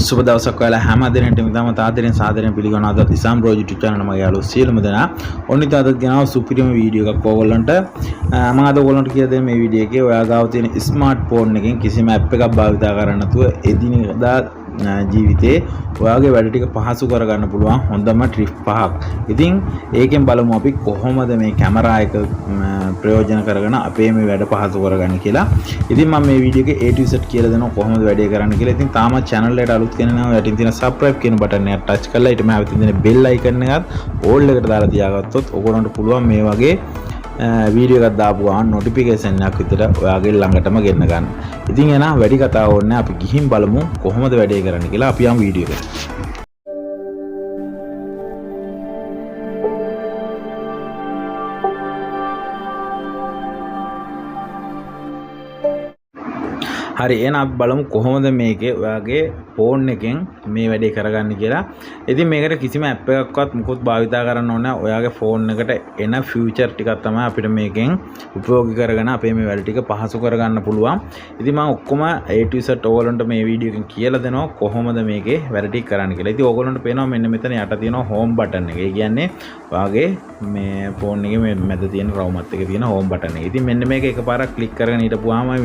සුබ දවසක් ඔයාලා හැම දිනෙකටම ඉතාම තාදරෙන් සාදරයෙන් පිළිගන්න අද ඉසම් බ්‍රෝ YouTube channel මගේ යාළුවෝ සියලුම දෙනා ඔන්න ඉතින් අද ගෙනාව සුපිරිම වීඩියෝ එකක් ඕගොල්ලන්ට මම අද ඕගොල්ලන්ට කියලා දෙන්නේ මේ වීඩියෝ එකේ ඔයා ගාව තියෙන ස්මාර්ට් ෆෝන් එකෙන් කිසිම ඇප් එකක් භාවිතා කරන්න නැතුව එදිනෙදා ජීවිතේ ඔයාගේ වැඩ ටික පහසු කරගන්න පුළුවන් හොඳම ට්‍රික් පහක්. ඉතින් ඒකෙන් බලමු අපි කොහොමද මේ කැමරා එක ප්‍රයෝජන කරගෙන අපේ මේ වැඩ පහසු කරගන්න කියලා. ඉතින් මම මේ වීඩියෝ එකේ A to Z කියලා දෙනවා කොහොමද වැඩේ කරන්න කියලා. ඉතින් තාම channel එකට අලුත් කෙනෙක් නම් යටින් තියෙන subscribe කියන බටන් එක touch කරලා ඊට මෙහා තියෙන bell icon එකත් all එකට දාලා තියාගත්තොත් ඔයගොල්ලන්ට පුළුවන් මේ වගේ වීඩියෝ එකක් දාපු ගමන් නොටිෆිකේෂන් එකක් විතර ඔයාගේ ළඟටම ගෙන්න ගන්න. ඉතින් එනවා වැඩි කතා ඕනේ අපි ගිහින් බලමු කොහොමද වැඩේ කරන්න කියලා. අපි යමු වීඩියෝ එකට. හරි එහෙනම් අපි බලමු කොහොමද මේකේ ඔයාගේ ෆෝන් එකෙන් මේ වැඩේ කරගන්න කියලා. ඉතින් මේකට කිසිම ඇප් එකක්වත් මුකුත් භාවිතා කරන්න ඕනේ නැහැ. ඔයාගේ ෆෝන් එකට එන ෆීචර් ටිකක් තමයි අපිට මේකෙන් උපයෝගී කරගෙන අපේ මේ වැඩ ටික පහසු කරගන්න පුළුවන්. ඉතින් මම ඔක්කොම A to Z ඕගොල්ලන්ට මේ වීඩියෝ එකෙන් කියලා දෙනවා කොහොමද මේකේ වැඩ ටික කරන්න කියලා. ඉතින් ඕගොල්ලන්ට පේනවා මෙන්න මෙතන යට තියෙනවා හෝම් බටන් එක. ඒ කියන්නේ ඔයාගේ මේ ෆෝන් එකේ මේ මැද තියෙන රවුමත් එකේ තියෙන හෝම් බටන් එක. ඉතින් මෙන්න මේක එකපාරක් ක්ලික් කරගෙන හිටපුවාම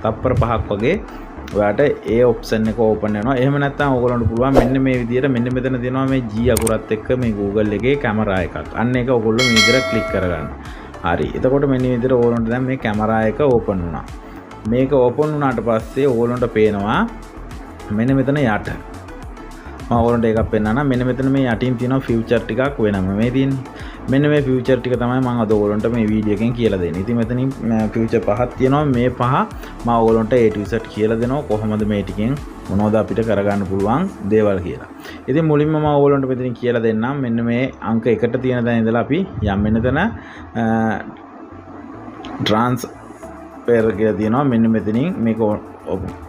තප්පර 5ක් වගේ ඔයාට ඒ ඔප්ෂන් එක ඕපන් වෙනවා. එහෙම නැත්නම් ඔයගොල්ලන්ට පුළුවන් මෙන්න මේ විදිහට මෙන්න මෙතන තියෙනවා මේ G අකුරත් එක්ක මේ Google එකේ කැමරා එකක්. අන්න ඒක ඔයගොල්ලෝ මේ විදිහට ක්ලික් කරගන්න. හරි. එතකොට මෙන්න මේ විදිහට ඔයගොල්ලන්ට දැන් මේ කැමරා එක ඕපන් වුණා. මේක ඕපන් වුණාට පස්සේ ඔයගොල්ලන්ට පේනවා මෙන්න මෙතන යට. මම ඔයගොල්ලන්ට එකක් පෙන්නන්නම්. මෙන්න මෙතන මේ යටින් තියෙනවා ෆීචර් ටිකක් වෙනම මේ තියෙන්නේ. මෙන්න මේ ෆීචර් ටික තමයි මම අද ඔයගොල්ලන්ට මේ වීඩියෝ එකෙන් කියලා දෙන්නේ. ඉතින් මෙතනින් ෆීචර් පහක් තියෙනවා. මේ පහ මම ඔයගොල්ලන්ට A to Z කියලා දෙනවා කොහොමද මේ ටිකෙන් මොනවද අපිට කරගන්න පුළුවන් දේවල් කියලා. ඉතින් මුලින්ම මම ඔයගොල්ලන්ට මෙතනින් කියලා දෙන්නම්. මෙන්න මේ අංක 1ට තියෙන තැන ඉඳලා අපි යම් මෙන්න තැන ට්‍රාන්ස්ෆර් කියලා තියෙනවා. මෙන්න මෙතනින් මේක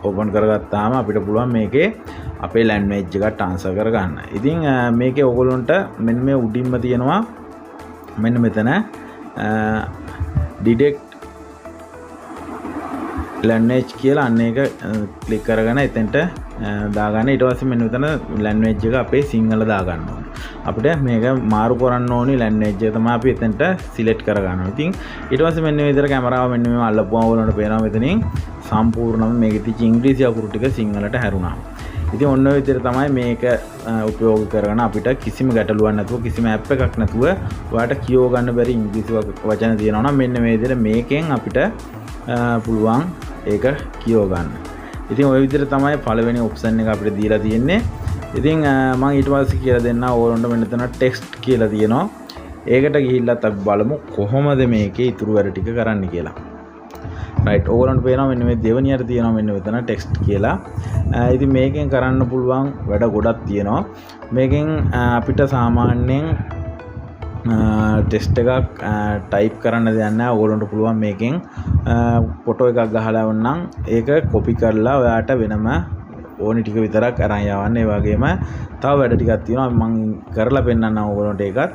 ඕපන් කරගත්තාම අපිට පුළුවන් මේකේ අපේ ලැන්ග්වේජ් එක ට්‍රාන්ස්ෆර් කරගන්න. ඉතින් මේකේ ඔයගොල්ලන්ට මෙන්න මේ උඩින්ම තියෙනවා මෙන්න මෙතන ඩිටෙක්ට් ලැන්ග්වේජ් කියලා අන්න එක ක්ලික් කරගෙන එතෙන්ට දාගන්න. ඊට පස්සේ මෙන්න මෙතන ලැන්ග්වේජ් එක අපේ සිංහල දාගන්න ඕනේ. අපිට මේක මාරු කරන්න ඕනි ලැන්ග්වේජ් එක තමයි අපි එතෙන්ට සිලෙක්ට් කරගන්නවා. ඉතින් ඊට පස්සේ මෙන්න මේ විදිහට කැමරාව මෙන්න මේව අල්ලපුවම ඔයගොල්ලන්ට පේනවා මෙතනින් සම්පූර්ණයෙන්ම මේකේ තියෙන ඉංග්‍රීසි අකුරු ටික සිංහලට හැරුණා. ඉතින් ඔන්න ඔය විදිහට තමයි මේක උපයෝගී කරගෙන අපිට කිසිම ගැටලුවක් නැතුව කිසිම ඇප් එකක් නැතුව ඔයාලට කියව ගන්න බැරි ඉංග්‍රීසි වචන තියෙනවා නම් මෙන්න මේ විදිහට මේකෙන් අපිට පුළුවන් ඒක කියව ගන්න. ඉතින් ඔය විදිහට තමයි පළවෙනි ඔප්ෂන් එක අපිට දීලා තියෙන්නේ. ඉතින් මම ඊට පස්සේ කියලා දෙන්න ඕගොල්ලන්ට මෙන්න තන ටෙක්ස්ට් කියලා තියෙනවා. ඒකට ගිහිල්ලත් අපි බලමු කොහොමද මේකේ ඉතුරු වැඩ ටික කරන්න කියලා. රයිට් ඕගොල්ලන්ට පේනවා මෙන්න මේ දෙවෙනියට තියෙනවා මෙන්න මෙතන ටෙක්ස්ට් කියලා. ඉතින් මේකෙන් කරන්න පුළුවන් වැඩ ගොඩක් තියෙනවා. මේකෙන් අපිට සාමාන්‍යයෙන් ටෙක්ස්ට් එකක් ටයිප් කරන්න දෙයක් නැහැ. ඕගොල්ලන්ට පුළුවන් මේකෙන් ෆොටෝ එකක් ගහලා වුණනම් ඒක කොපි කරලා ඔයාට වෙනම ඕනි ටික විතරක් අරන් යවන්න. ඒ වගේම තව වැඩ ටිකක් තියෙනවා. මම කරලා පෙන්නන්නම් ඕගොල්ලන්ට ඒකත්.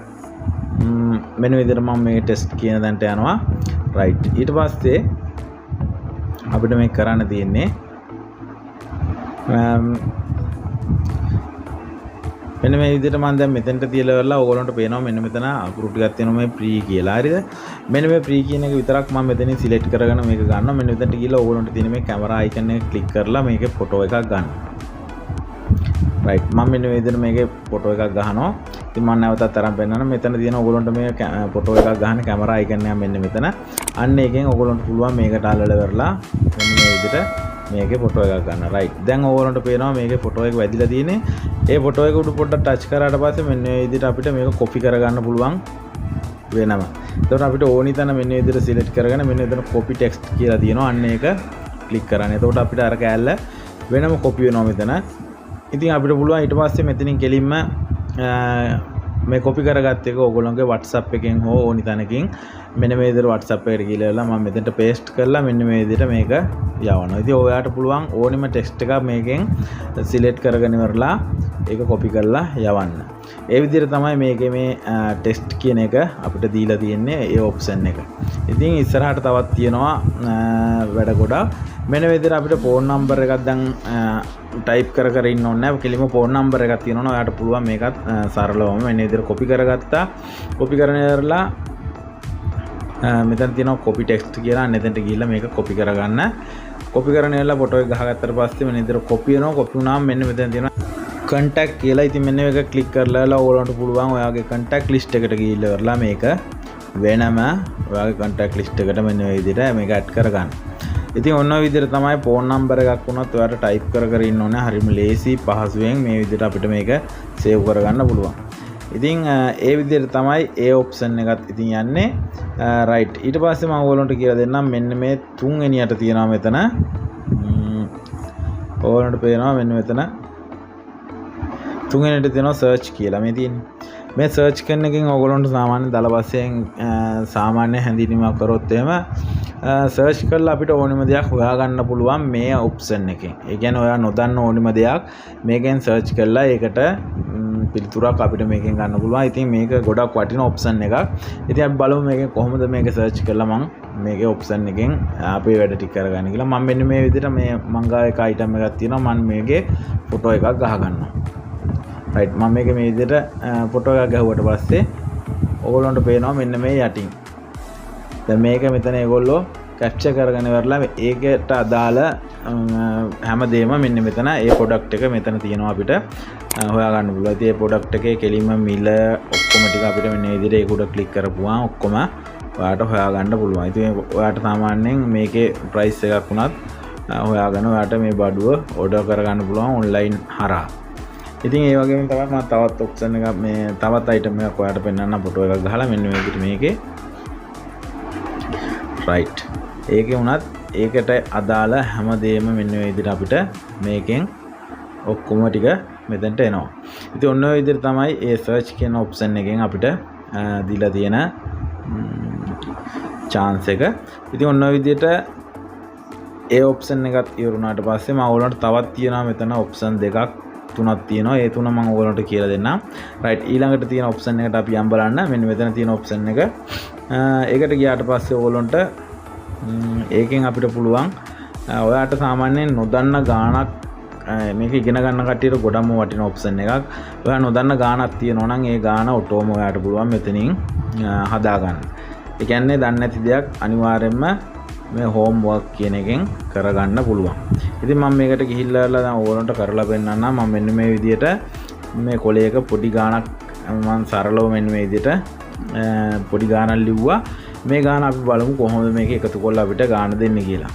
මෙන්න විදිහට මම මේ ටෙස්ට් කියන දන්ට යනවා. රයිට්. ඊට පස්සේ අපිට මේක කරන්න තියෙන්නේ මෙන්න මේ විදිහට මම දැන් මෙතෙන්ට තියලා වෙලා ඕගොල්ලන්ට පේනවා මෙන්න මෙතන අකුරු ටිකක් තියෙනවා මේ ප්‍රී කියලා. හරිද? මෙන්න මේ ප්‍රී කියන එක විතරක් මම මෙතනින් සිලෙක්ට් කරගෙන මේක ගන්නවා. මෙන්න මෙතනට ගිහලා ඕගොල්ලන්ට තියෙන මේ කැමරා අයිකන් එක ක්ලික් කරලා මේකේ ෆොටෝ එකක් ගන්න. රයිට්. මම මෙන්න මේ විදිහට මේකේ ෆොටෝ එකක් ගහනවා. ඉතින් මම නැවතත් අරන් පෙන්නනවා. මෙතන තියෙන ඕගොල්ලන්ට මේ ෆොටෝ එකක් ගන්න කැමරා අයිකන් එක මෙන්න මෙතන. අන්න එකෙන් ඕගොල්ලන්ට පුළුවන් මේකට අල්ලලා කරලා මෙන්න මේ විදිහට මේකේ ෆොටෝ එකක් ගන්න. රයිට්. දැන් ඕගොල්ලන්ට පේනවා මේකේ ෆොටෝ එක වැදිලා තියෙන්නේ. ඒ ෆොටෝ එක උඩ පොඩ්ඩක් ටච් කරාට පස්සේ මෙන්න මේ විදිහට අපිට මේක කොපි කරගන්න පුළුවන් වෙනවා. එතකොට අපිට ඕනි තැන මෙන්න මේ විදිහට සිලෙක්ට් කරගෙන මෙන්න මෙතන කොපි ටෙක්ස්ට් කියලා තියෙනවා. අන්න ඒක ක්ලික් කරන්න. එතකොට අපිට අර කෑල්ල වෙනම කොපි වෙනවා මෙතන. ඉතින් අපිට පුළුවන් ඊට පස්සේ මෙතනින් කෙලින්ම මේ කොපි කරගත්ත එක ඕගොල්ලෝගේ WhatsApp එකෙන් හෝ ඕනි තැනකින් මෙන්න මේ විදිහට WhatsApp එකට ගිහලා මම මෙතනට paste කරලා මෙන්න මේ විදිහට මේක යවනවා. ඉතින් ඔයාට පුළුවන් ඕනිම ටෙක්ස්ට් එකක් මේකෙන් සිලෙක්ට් කරගෙන ඉවරලා ඒක කොපි කරලා යවන්න. ඒ විදිහට තමයි මේකේ මේ ටෙස්ට් කියන එක අපිට දීලා තියෙන්නේ ඒ ඔප්ෂන් එක. ඉතින් ඉස්සරහට තවත් තියෙනවා වැඩ ගොඩක්. මෙන්න මේ විදිහට අපිට ෆෝන් නම්බර් එකක් දැන් ටයිප් කර ඉන්න ඕනේ නැහැ. කෙලිම ෆෝන් නම්බර් එකක් තියෙනවනේ. ඔයාලට පුළුවන් මේකත් සරලවම මෙන්න විදිහට කොපි කරගත්තා. කොපි කරගෙන ඉවරලා මෙතන තියෙනවා කොපි ටෙක්ස්ට් කියලා. අන්න එතනට ගිහිල්ලා මේක කොපි කරගන්න. කොපි කරගෙන ඉවරලා ෆොටෝ එක ගහගත්තට පස්සේ මෙන්න විදිහට කොපි වෙනවා. කොපි වුණාම මෙන්න මෙතන තියෙනවා contact කියලා. ඉතින් මෙන්න මේක ක්ලික් කරලා ඔයගොල්ලන්ට පුළුවන් ඔයාගේ contact list එකට ගිහිල්ලා ඉවරලා මේක වෙනම ඔයාගේ contact list එකට මෙන්න මේ විදිහට මේක ඇඩ් කරගන්න. ඉතින් ඔන්න ඔය විදිහට තමයි ෆෝන් නම්බර් එකක් වුණත් ඔයාලට ටයිප් කර ඉන්න ඕනේ. හරිම ලේසි පහසුවෙන් මේ විදිහට අපිට මේක සේව් කරගන්න පුළුවන්. ඉතින් ඒ විදිහට තමයි ඒ ඔප්ෂන් එකත් ඉතින් යන්නේ. රයිට්. ඊට පස්සේ මම ඔයගොල්ලන්ට කියලා දෙන්නම් මෙන්න මේ තුන්වෙනියට තියෙනවා මෙතන. ඔයගොල්ලන්ට පේනවා මෙන්න මෙතන තුන්වෙනියට තියෙනවා සර්ච් කියලා මේ තියෙන්නේ. මේ සර්ච් කරන එකෙන් ඔයගොල්ලන්ට සාමාන්‍ය දල වශයෙන් සාමාන්‍ය හැඳින්වීමක් කරොත් එහෙම සර්ච් කරලා අපිට ඕනෙම දෙයක් හොයාගන්න පුළුවන් මේ ඔප්ෂන් එකෙන්. ඒ කියන්නේ ඔයා නොදන්න ඕනෙම දෙයක් මේකෙන් සර්ච් කරලා ඒකට පිළිතුරක් අපිට මේකෙන් ගන්න පුළුවන්. ඉතින් මේක ගොඩක් වටින ඔප්ෂන් එකක්. ඉතින් අපි බලමු මේකෙන් කොහොමද මේක සර්ච් කරලා මම මේකේ ඔප්ෂන් එකෙන් අපේ වැඩ ටික කරගන්න කියලා. මම මෙන්න මේ විදිහට මේ මං ගාව එක අයිටම් එකක් තියෙනවා. මම මේකේ ෆොටෝ එකක් ගහ ගන්නවා. රයිට්. මම මේක මේ විදිහට ෆොටෝ එකක් ගැහුවට පස්සේ ඕගොල්ලන්ට පේනවා මෙන්න මේ යටින්. දැන් මේක මෙතන ඒගොල්ලෝ කැප්චර් කරගෙන ඉවරලා ඒකට අදාළ හැමදේම මෙන්න මෙතන ඒ ප්‍රොඩක්ට් එක මෙතන තියෙනවා අපිට හොයාගන්න පුළුවන්. ඉතින් මේ ප්‍රොඩක්ට් එකේ කෙලින්ම මිල ඔක්කොම ටික අපිට මෙන්න මේ විදිහට ඒකට ක්ලික් කරපුවාම ඔක්කොම ඔයාලට හොයාගන්න පුළුවන්. ඉතින් ඔයාලට සාමාන්‍යයෙන් මේකේ ප්‍රයිස් එකක් වුණත් හොයාගෙන ඔයාලට මේ බඩුව ඕඩර් කරගන්න පුළුවන් ඔන්ලයින් හරහා. ඉතින් ඒ වගේම තමයි මම තවත් ඔප්ෂන් එකක් මේ තවත් අයිටම් එකක් ඔයාලට පෙන්නන්න ෆොටෝ එකක් ගහලා මෙන්න මේ විදිහට මේකේ රයිට්. ඒකේ උනත් ඒකට අදාළ හැමදේම මෙන්න මේ විදිහට අපිට මේකෙන් ඔක්කොම ටික මෙතනට එනවා. ඉතින් ඔන්න ඔය විදිහට තමයි ඒ සර්ච් කියන ඔප්ෂන් එකෙන් අපිට දීලා තියෙන chance එක. ඉතින් ඔන්න ඔය විදිහට ඒ ඔප්ෂන් එකත් ඉවරුණාට පස්සේ මම ඔයගොල්ලන්ට තවත් තියෙනවා මෙතන ඔප්ෂන් දෙකක් තුනක් තියෙනවා. ඒ තුන මම ඔයගොල්ලන්ට කියලා දෙන්නම්. රයිට්. ඊළඟට තියෙන ඔප්ෂන් එකට අපි යම් බලන්න. මෙන්න මෙතන තියෙන ඔප්ෂන් එක. ඒකට ගියාට පස්සේ ඔයගොල්ලන්ට ඒකෙන් අපිට පුළුවන් ඔයාට සාමාන්‍යයෙන් නොදන්න ගාණක් මේක ඉගෙන ගන්න කට්ටියට ගොඩක්ම වටින ඔප්ෂන් එකක්. ඔයා නොදන්න ගාණක් තියෙනවා නම් ඒ ගාණ ඔටෝම ඔයාට පුළුවන් මෙතනින් හදාගන්න. ඒ කියන්නේ දන්නේ නැති දෙයක් අනිවාර්යයෙන්ම මේ හෝම් වර්ක් කියන එකෙන් කරගන්න පුළුවන්. ඉතින් මම මේකට ගිහිල්ලා දැන් ඕගොල්ලන්ට කරලා පෙන්නන්නම්. මම මෙන්න මේ විදිහට මේ කොලයක පොඩි ගාණක් මම සරලව මෙන්න මේ විදිහට පොඩි ගාණක් ලිව්වා. මේ ගාණ අපි බලමු කොහොමද මේක එකතු කරලා අපිට ගාණ දෙන්නේ කියලා.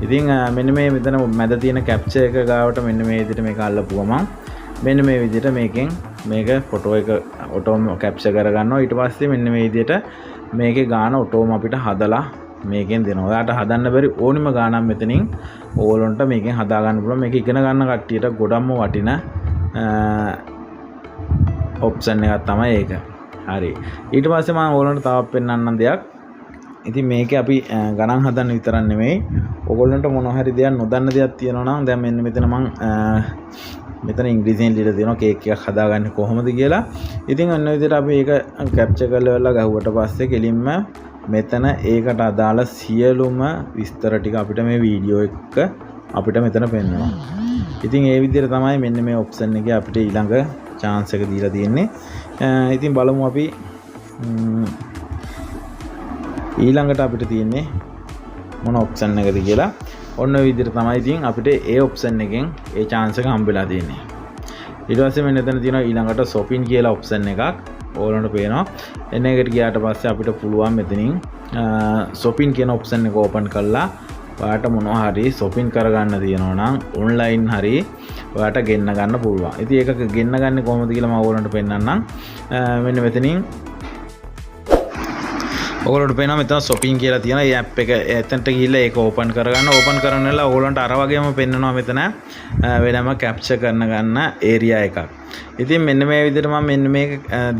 ඉතින් මෙන්න මේ මෙතන මැද තියෙන කැප්චර් එක ගාවට මෙන්න මේ විදිහට මේක අල්ලපුවම මෙන්න මේ විදිහට මේකෙන් මේක ෆොටෝ එක ඔටෝම කැප්චර් කරගන්නවා. ඊට පස්සේ මෙන්න මේ විදිහට මේකේ ගාණ ඔටෝම අපිට හදලා මේකෙන් දෙනවා. ඔයාට හදන්න බැරි ඕනිම ගාණක් මෙතනින් ඕගොල්ලන්ට මේකෙන් හදා ගන්න පුළුවන්. මේක ඉගෙන ගන්න කට්ටියට ගොඩක්ම වටින ඔප්ෂන් එකක් තමයි ඒක. හරි. ඊට පස්සේ මම ඕගොල්ලන්ට තවත් පෙන්නන්නම් දෙයක්. ඉතින් මේකේ අපි ගණන් හදන්න විතරක් නෙමෙයි. ඕගොල්ලන්ට මොන හරි දෙයක් නොදන්න දෙයක් තියෙනවා නම් දැන් මෙන්න මෙතන මම මෙතන ඉංග්‍රීසියෙන් ලියලා තියෙනවා කේක් එකක් හදාගන්නේ කොහොමද කියලා. ඉතින් අන්න විදිහට අපි ඒක කැප්චර් කරලා ගහුවට පස්සේ කෙලින්ම මෙතන ඒකට අදාළ සියලුම විස්තර ටික අපිට මේ වීඩියෝ එක අපිට මෙතන පෙන්වනවා. ඉතින් ඒ විදිහට තමයි මෙන්න මේ ඔප්ෂන් එකේ අපිට ඊළඟ chance එක දීලා තියෙන්නේ. ඉතින් බලමු අපි ඊළඟට අපිට තියෙන්නේ මොන ඔප්ෂන් එකද කියලා. ඔන්න ඔය විදිහට තමයි ඉතින් අපිට ඒ ඔප්ෂන් එකෙන් ඒ chance එක හම්බෙලා තියෙන්නේ. ඊට පස්සේ මෙන්න එතන තියෙනවා ඊළඟට shopping කියලා ඔප්ෂන් එකක්. ඕගොල්ලන්ට පේනවා. එන්න එකට ගියාට පස්සේ අපිට පුළුවන් මෙතනින් shopping කියන ඔප්ෂන් එක ඕපන් කරලා ඔයාට මොනවා හරි shopping කරගන්න තියෙනවා නම් ඔන්ලයින් හරි ඔයාට ගෙන්න ගන්න පුළුවන්. ඉතින් ඒක ගෙන්න ගන්න කොහොමද කියලා මම ඔයගොල්ලන්ට පෙන්නන්නම්. මෙන්න මෙතනින් ඔයගොල්ලන්ට පේනවා මෙතන shopping කියලා තියෙන ඒ app එක එතනට ගිහිල්ලා ඒක ඕපන් කරගන්න. ඕපන් කරනලා ඔයගොල්ලන්ට අර වගේම පෙන්නනවා මෙතන වෙනම capture කරන ගන්න area එකක්. ඉතින් මෙන්න මේ විදිහට මම මෙන්න මේක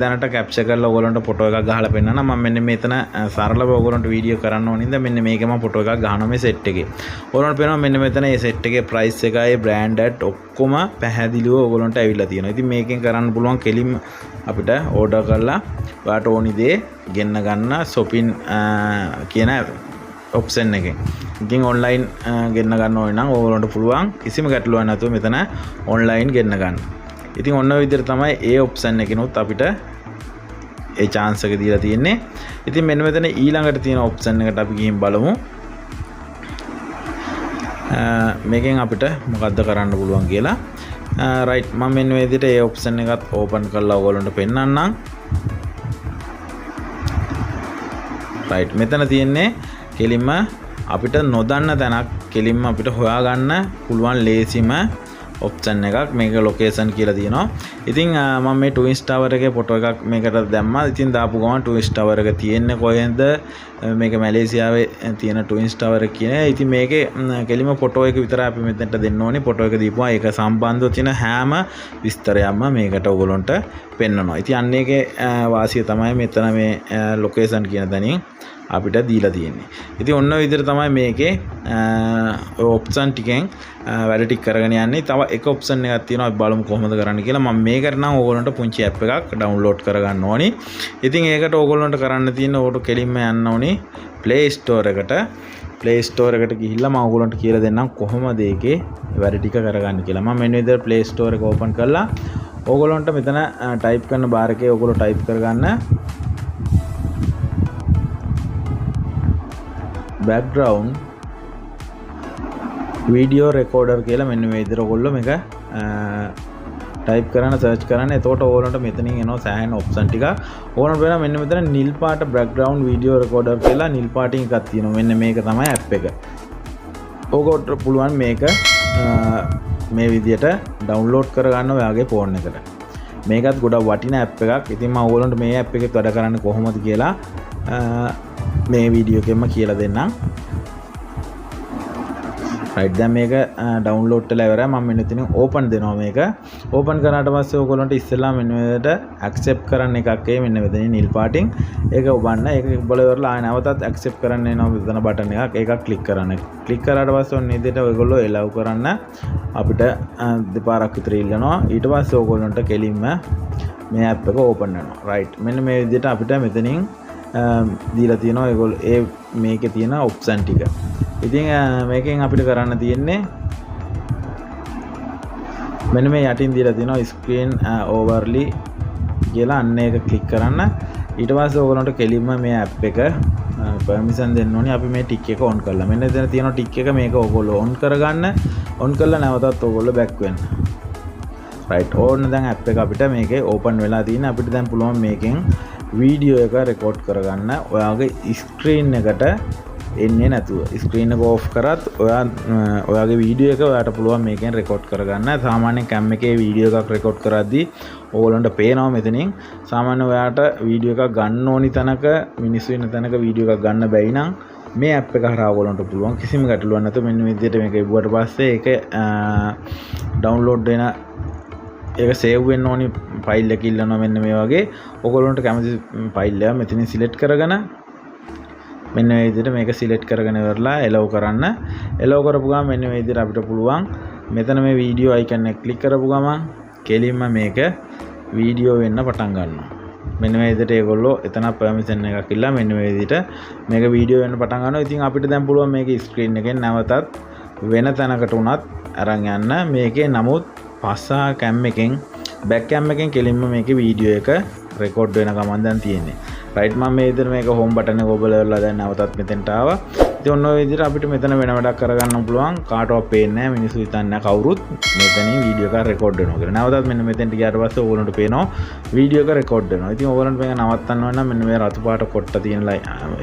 දැනට කැප්චර් කරලා ඔයගොල්ලන්ට ෆොටෝ එකක් ගහලා පෙන්නනවා. මම මෙන්න මෙතන සරලව ඔයගොල්ලන්ට වීඩියෝ කරන්න ඕන ඉඳන් මෙන්න මේකේ මම ෆොටෝ එකක් ගහනවා මේ සෙට් එකේ. ඔයගොල්ලන්ට පේනවා මෙන්න මෙතන මේ සෙට් එකේ ප්‍රයිස් එකයි බ්‍රෑන්ඩ් ඇඩ් ඔක්කොම පැහැදිලිව ඔයගොල්ලන්ට ඇවිල්ලා තියෙනවා. ඉතින් මේකෙන් කරන්න පුළුවන් කෙලින්ම අපිට ඕඩර් කරලා ඔයාට ඕනි දේ ගෙන්න ගන්න shopping කියන ඔප්ෂන් එකෙන්. ඉතින් ඔන්ලයින් ගෙන්න ගන්න ඕනේ නම් ඔයගොල්ලන්ට පුළුවන් කිසිම ගැටලුවක් නැතුව මෙතන ඔන්ලයින් ගෙන්න ගන්න. ඉතින් ඔන්න ඔය විදිහට තමයි ඒ ඔප්ෂන් එකකිනුත් අපිට ඒ chance එක දීලා තියෙන්නේ. ඉතින් මෙන්න මෙතන ඊළඟට තියෙන ඔප්ෂන් එකට අපි ගිහින් බලමු. මේකෙන් අපිට මොකද්ද කරන්න පුළුවන් කියලා. right මම මෙන්න මේ විදිහට ඒ ඔප්ෂන් එකත් ඕපන් කරලා ඔයගොල්ලන්ට පෙන්නන්නම්. right මෙතන තියෙන්නේ කෙලින්ම අපිට නොදන්න තැනක් කෙලින්ම අපිට හොයාගන්න පුළුවන් ලේසිම ඔප්ෂන් එකක්. මේක ලොකේෂන් කියලා තියෙනවා. ඉතින් මම මේ ට්වින්ස් ටවර් එකේ ෆොටෝ එකක් මේකට දැම්මා. ඉතින් දාපු ගමන් ට්වින්ස් ටවර් එක තියෙන්නේ කොහෙන්ද? මේක මැලේසියාවේ තියෙන ට්වින්ස් ටවර් එක කියන්නේ. ඉතින් මේකේ කෙලිම ෆොටෝ එක විතරයි අපි මෙතනට දෙන්න ඕනේ. ෆොටෝ එක දීපුවා ඒක සම්බන්ධව තියෙන හැම විස්තරයක්ම මේකට ඔයගොල්ලන්ට පෙන්නනවා. ඉතින් අන්න ඒකේ වාසිය තමයි මෙතන මේ ලොකේෂන් කියන තැනින් අපිට දීලා තියෙන්නේ. ඉතින් ඔන්න ඔය විදිහට තමයි මේකේ ඔප්ෂන් ටිකෙන් වැඩ ටික කරගෙන යන්නේ. තව එක ඔප්ෂන් එකක් තියෙනවා අපි බලමු කොහොමද කරන්න කියලා. මම මේකට නම් ඕගොල්ලන්ට පුංචි ඇප් එකක් ඩවුන්ලෝඩ් කරගන්න ඕනි. ඉතින් ඒකට ඕගොල්ලන්ට කරන්න තියෙන ඕකට කෙලින්ම යන්න ඕනි Play Store එකට. Play Store එකට ගිහිල්ලා මම ඕගොල්ලන්ට කියලා දෙන්නම් කොහොමද ඒකේ වැඩ ටික කරගන්න කියලා. මම මෙන්න විදිහට Play Store එක ඕපන් කරලා ඕගොල්ලන්ට මෙතන ටයිප් කරන බාර් එකේ ඕගොල්ලෝ ටයිප් කරගන්න background video recorder කියලා මෙන්න මේ විදිහට ඔයගොල්ලෝ මේක ටයිප් කරන සර්ච් කරන්න. එතකොට ඕගොල්ලන්ට මෙතනින් එනවා සෑහෙන ඔප්ෂන් ටික. ඕගොල්ලන්ට වෙනවා මෙන්න මෙතන නිල් පාට background video recorder කියලා නිල් පාටින් එකක් තියෙනවා. මෙන්න මේක තමයි ඇප් එක. ඕගොල්ලන්ට පුළුවන් මේක මේ විදිහට ඩවුන්ලෝඩ් කරගන්න ඔයාගේ ෆෝන් එකට. මේකත් ගොඩක් වටින ඇප් එකක්. ඉතින් මම ඕගොල්ලන්ට මේ ඇප් එකේ වැඩ කරන්නේ කොහොමද කියලා මේ වීඩියෝ එකෙන්ම කියලා දෙන්නම්. right දැන් මේක ඩවුන්ලෝඩ් කරලා ඉවරයි. මම මෙන්න ඉතින් ඕපන් දෙනවා මේක. ඕපන් කරාට පස්සේ ඔයගොල්ලන්ට ඉස්සෙල්ලා මෙන්න මෙතනට accept කරන්න එකක් එයි මෙන්න මෙතන නිල් පාටින්. ඒක ඔබන්න. ඒක බලලා ඉවරලා ආයෙ නැවතත් accept කරන්න එනවා මෙතන බටන් එකක්. ඒකක් ක්ලික් කරන්න. ක්ලික් කරාට පස්සේ ඔන්න ඉදිරියට ඔයගොල්ලෝ allow කරන්න අපිට දෙපාරක් විතර ඉල්ලනවා. ඊට පස්සේ ඔයගොල්ලන්ට කෙලින්ම මේ app එක ඕපන් වෙනවා. right මෙන්න මේ විදිහට අපිට මෙතනින් දීලා තියෙනවා ඒගොල්ලෝ ඒ මේකේ තියෙන ඔප්ෂන් ටික. ඉතින් මේකෙන් අපිට කරන්න තියෙන්නේ මෙන්න මේ යටින් දීලා තියෙනවා screen overlay කියලා අන්න ඒක ක්ලික් කරන්න. ඊට පස්සේ ඔයගොල්ලන්ට කෙලින්ම මේ app එක permission දෙන්න ඕනේ. අපි මේ ටික් එක on කරලා මෙන්න එතන තියෙන ටික් එක මේක ඔයගොල්ලෝ on කරගන්න. on කරලා නැවතත් ඔයගොල්ලෝ back වෙන්න. right ඕන්න දැන් app එක අපිට මේකේ open වෙලා තියෙන. අපිට දැන් පුළුවන් මේකෙන් වීඩියෝ එක රෙකෝඩ් කරගන්න. ඔයාගේ ස්ක්‍රීන් එකට එන්නේ නැතුව ස්ක්‍රීන් එක ඕෆ් කරත් ඔයාගේ වීඩියෝ එක ඔයාට පුළුවන් මේකෙන් රෙකෝඩ් කරගන්න. සාමාන්‍යයෙන් කැම් එකේ වීඩියෝ එකක් රෙකෝඩ් කරද්දී ඕගොල්ලන්ට පේනවා මෙතනින් සාමාන්‍ය ඔයාට වීඩියෝ එකක් ගන්න ඕනි තැනක මිනිස්සු ඉන්න තැනක වීඩියෝ එකක් ගන්න බැයි නම් මේ ඇප් එක හරහා ඔයගොල්ලන්ට පුළුවන් කිසිම ගැටලුවක් නැතුව මෙන්න මේ විදිහට මේක ඉබුවට පස්සේ ඒක ඩවුන්ලෝඩ් වෙන ඒක සේව් වෙන්න ඕනි ෆයිල් එක ඉල්ලනවා මෙන්න මේ වගේ. ඔයගොල්ලන්ට කැමති ෆයිල් එක මෙතනින් සිලෙක්ට් කරගෙන මෙන්න මේ විදිහට මේක සිලෙක්ට් කරගෙන ඉවරලා allow කරන්න. allow කරපු ගමන් මෙන්න මේ විදිහට අපිට පුළුවන් මෙතන මේ වීඩියෝ අයිකන් එක ක්ලික් කරපු ගමන් කෙලින්ම මේක වීඩියෝ වෙන්න පටන් ගන්නවා. මෙන්න මේ විදිහට ඒගොල්ලෝ එතන permission එකක් ඉල්ලලා මෙන්න මේ විදිහට මේක වීඩියෝ වෙන්න පටන් ගන්නවා. ඉතින් අපිට දැන් පුළුවන් මේක ස්ක්‍රීන් එකෙන් නැවතත් වෙන තැනකට උනත් අරන් යන්න. මේකේ නමුත් පස්සා කැම් එකෙන් බැක් කැම් එකෙන් කෙලින්ම මේකේ වීඩියෝ එක රෙකෝඩ් වෙන ගමන් දැන් තියෙන්නේ. right මම මේ විදිහට මේක home button එක ඔබලා ඉවරලා දැන් නැවතත් මෙතෙන්ට ආවා. ඉතින් ඔන්න ඔය විදිහට අපිට මෙතන වෙන වැඩක් කරගන්න පුළුවන්. කාටවත් පේන්නේ නැහැ. මිනිස්සු හිතන්නේ නැහැ කවුරුත් මෙතනින් වීඩියෝ එකක් රෙකෝඩ් වෙනවා කියලා. නැවතත් මෙන්න මෙතෙන්ට ගියාට පස්සේ ඕගොල්ලන්ට පේනවා වීඩියෝ එක රෙකෝඩ් වෙනවා. ඉතින් ඕගොල්ලන්ට මේක නවත්තන්න ඕන නම් මෙන්න මේ රතු පාට කොට්ට තියෙන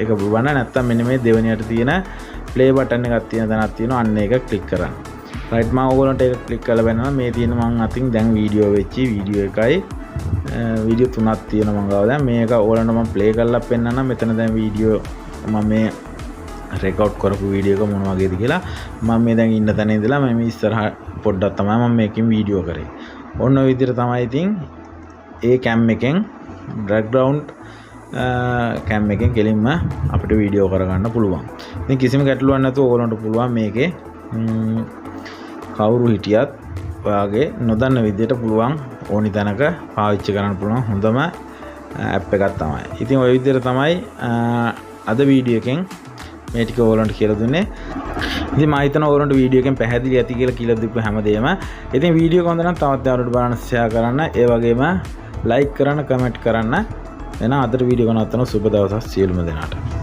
ඒක බලන්න. නැත්තම් මෙන්න මේ දෙවෙනියට තියෙන play button එකක් තියෙන තැනක් තියෙනවා. අන්න ඒක ක්ලික් කරන්න. right මම ඕගොල්ලන්ට ඒක ක්ලික් කරලා බලනවා. මේ තියෙන මම අතින් දැන් වීඩියෝ වෙච්චි වීඩියෝ එකයි වීඩියෝ තුනක් තියෙනවා මම ගාව. දැන් මේක ඕගොල්ලන්ට මම ප්ලේ කරලා පෙන්නන්නම්. මෙතන දැන් වීඩියෝ මම මේ රෙකෝඩ් කරපු වීඩියෝ එක මොන වගේද කියලා. මම මේ දැන් ඉන්න තැන ඉඳලා මම ඉස්සරහ පොඩ්ඩක් තමයි මම මේකෙන් වීඩියෝ කරේ. ඔන්න ඔය විදිහට තමයි ඉතින් ඒ කැම් එකෙන් බෑග්ග්‍රවුන්ඩ් කැම් එකෙන් කෙලින්ම අපිට වීඩියෝ කරගන්න පුළුවන්. ඉතින් කිසිම ගැටලුවක් නැතුව ඕගොල්ලන්ට පුළුවන් මේකේ කවුරු හිටියත් ඔයාගේ නොදන්න විදිහට පුළුවන් ඕනි තැනක පාවිච්චි කරන්න පුළුවන් හොඳම ඇප් එකක් තමයි. ඉතින් ওই විදිහට තමයි අද වීඩියෝ එකෙන් මේ ටික ඕගොල්ලන්ට කියලා දුන්නේ. ඉතින් මම හිතනවා ඕගොල්ලන්ට වීඩියෝ එකෙන් පැහැදිලි ඇති කියලා දීපු හැමදේම. ඉතින් වීඩියෝ එක හොඳ නම් තවත් යාළුවන්ට බලන්න ෂෙයා කරන්න. ඒ වගේම ලයික් කරන්න, කමෙන්ට් කරන්න. එහෙනම් අදට වීඩියෝ එක නවත්තනවා. සුබ දවසක් සියලුම දෙනාට.